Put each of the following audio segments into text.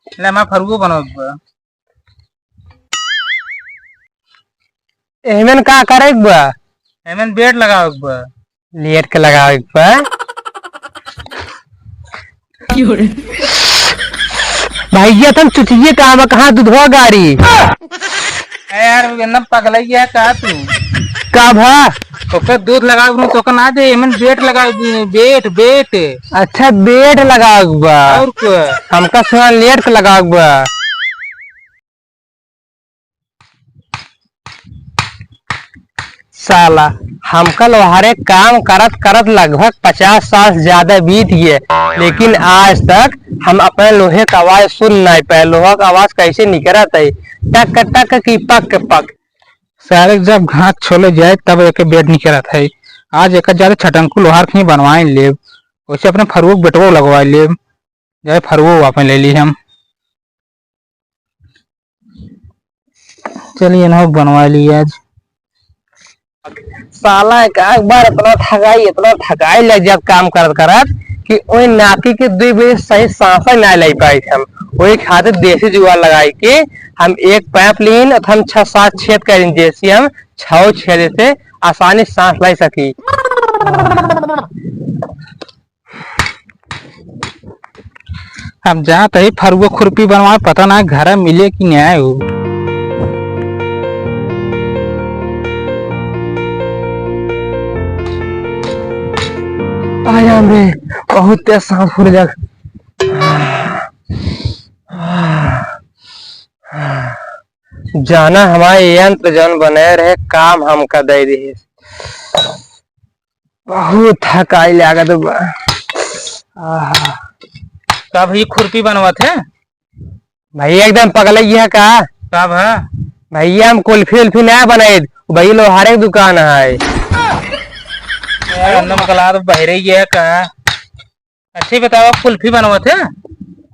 ले मैं फरुगो बनाओ बा। एहमेन का करे बा? एमन बेड लगाओ बा। लेट के लगावे बा। भैया तुम चुतिये काम कहाँ दूधवा गाड़ी ए यार न पगलई है का तू? का भा? ओके दूध लगाओ तो ना दे एमन बेड लगाओ बेट बेट। अच्छा बेड लगावे बा। और को हमका सुना लेट के लगावे बा। साला हमका लोहारे काम करत करत लगभग 50 साल से ज्यादा बीत गए, लेकिन आज तक हम अपने लोहे का आवाज सुन नहीं पाए। लोहा का आवाज कैसे निकलता है? टक टक की पक पक। सारे जब घास छोले जाए तब एक बेड निकलत है। आज एक ज्यादा छटंकू लोहार नहीं बनवाए ले, वैसे अपने फरुग बेटवो लगवा ले जाए। फरुगो अपन ले ली हम। चलिए ना बनवा ली आज। साला एक बार इतना थकाई लग जब काम करत करत कि ओई नाकी के 2 बजे सही सांस ना ले पाए हम। वही खातिर देसी जुगाड़ लगाई के हम एक पाइप लीन हम 6-7 छेद करें, जैसे हम 6 छेद से आसानी सांस ले सकी। हम जाते ही फरुगो खुरपी बनवा, पता ना घर मिले कि नहीं आए हो। आया रे बहुत तेज सांस फूल जा। जाना हमारे यंत्र जन बने रहे काम हमका दे रही। बहुत थकाई लागत बा। कब ही खुरपी बनवा थे? भैया एकदम पगलई है का? कब है भैया हम कुल्फी उल्फी नया बनाए, भैया लोहारे की दुकान है। तो बहरे ही है का? अच्छी बताओ कुल्फी बनवा थे?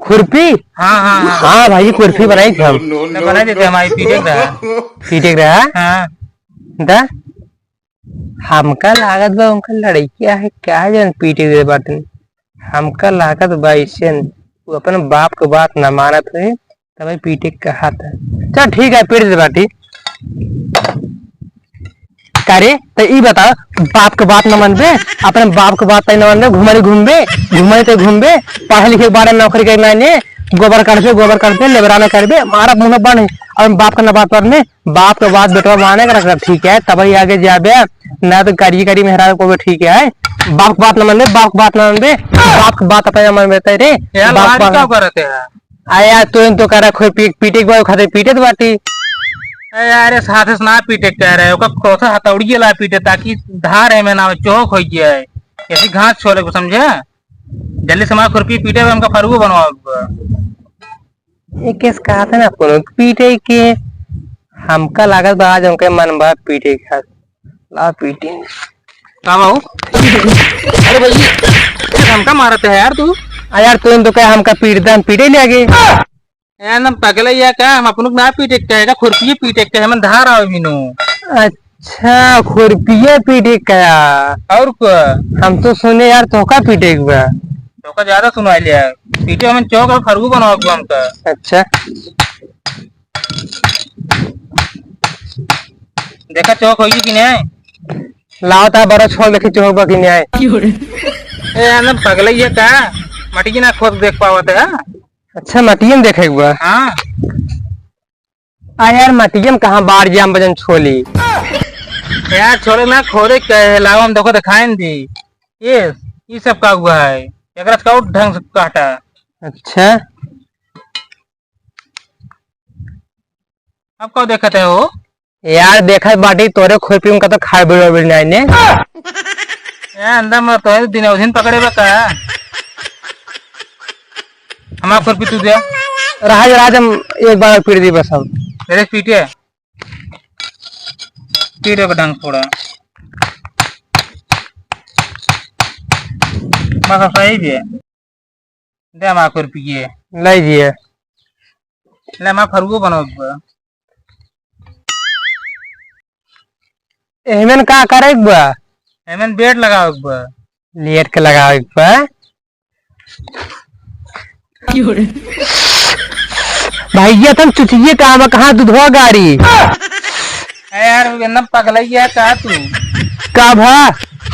खुरपी? हाँ हाँ हाँ हाँ भाई कुल्फी बनाई थी हम। बना देते हमारी पीटे रहा हाँ। दा हमका लागत बा उनका लड़किया है क्या जन पीटे दे बात। हमका लागत बा इससे वो अपने बाप को बात न मानत है तभी पीटे कहा था। चल ठीक है पीट दे बाटी। करे तो ई बता बाप के बात न मानबे, अपने बाप के बात न मानबे, घूमे तो घूमबे, पढ़े लिखे के बारे में नौकरी करना है, गोबर काटबे लेबरा में करबे मारा मुंह बन और बाप का न बात करने बाप के बात बेटवा माने का रख ठीक है तभी आगे जाबे ना तो करी मेहरा को ठीक है। बाप की बात न मानबे, बाप की बात न मानबे, बाप की बात अपने मानबे तेरे बाप क्या करते हैं? आया तो करा खोई पीटे के बाद खाते पीटे तो बाटी। अरे साथ ना पीटे कह रहे हो कोसा हथौड़ी ला पीटे ताकि धार है मैं ना चौक हो गया है ऐसी घास छोले को समझे। जल्दी से हमारा खुरपी पीटे हुए हमका फरुगो बनवाओ। ये किस कहा था ना कोनो पीटे के हमका लागत बा आज उनके मन बा पीटे खा ला पीटे का बाबू। अरे भाई हमका मारते है यार तू। यार तू कह हमका पीटे ले आगे एकदम पगले या क्या? हम अपन ना पीटे कहेगा खुरपी पीटे कहे मन धार आओ मीनू। अच्छा खुरपिये पीटे क्या? और को हम तो सुने यार तोका पीटे बा। तो का ज्यादा सुना लिया पीटे हम चौक और फरुगो बनाओ हमका। अच्छा देखा चौक होगी कि नहीं? लाओ ता बड़ा छोड़ देखी चौक बा कि नहीं आए। एकदम पगले या क्या? मटी की ना खोद देख पावत है। अच्छा मटियम देखे हुआ। हाँ यार मटियम कहाँ बाढ़ जाम बजन छोली यार छोड़े ना खोदे लाओ हम देखो दिखाएं दी ये सब का हुआ है एक स्काउट ढंग से काटा। अच्छा अब कब देखते हो यार देखा बाटी तोरे खुरपी उनका तो खाए बिड़ ने अंदर में तो दिन पकड़े बा का हमारा खुरपी तू दे राज हम एक बार पीट दी बस हम मेरे पीटे पीटे का ढंग थोड़ा बस सही भी है। दे हमारा खुरपी ये लीजिए ले हमारा फरुगो बनाओ। एमन का करे बा? एमन बेड लगाओ बा। लेट के लगावे बा। भैया तुम चुचिए काम कहाँ दूधवा गाड़ी यार एकदम पगलई है का तू का भा।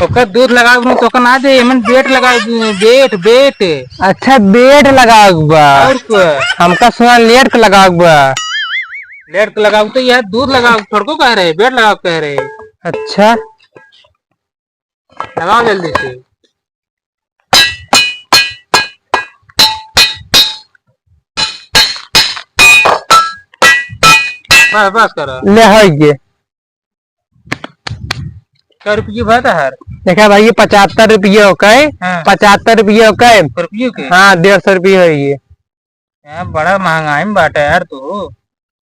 ओकर दूध लगाऊ तो ना दे एमन बेट लगा बेट बेट अच्छा बेड लगाओ बा और को हमका सुना लेट के लगाओ बा। लेट लगाऊ तो यह दूध लगाओ थोड़को कह रहे बेट लगाओ कह रहे अच्छा लगाओ जल्दी से। बस बस करो ले हो ये क्या रुपये भात हर देखा भाई 75 रुपये हो गए। हाँ। 75 रुपये हो गए। रुपये के हाँ 150 रुपये हो ये यार बड़ा महंगाई में बाटा यार तू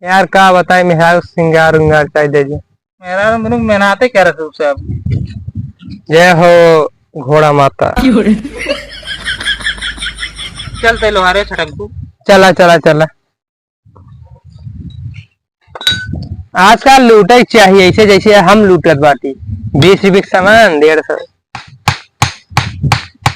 यार का बताए मेहरा सिंगार उंगार चाहिए दीजिए। मेरा मेहनते क्या रहे तू सब जय हो घोड़ा माता। चलते लोहारे छटक तू चला चला चला आजकल लूटे चाहिए ऐसे जैसे हम लूटत बाटी 20 रुपये के सामान 150।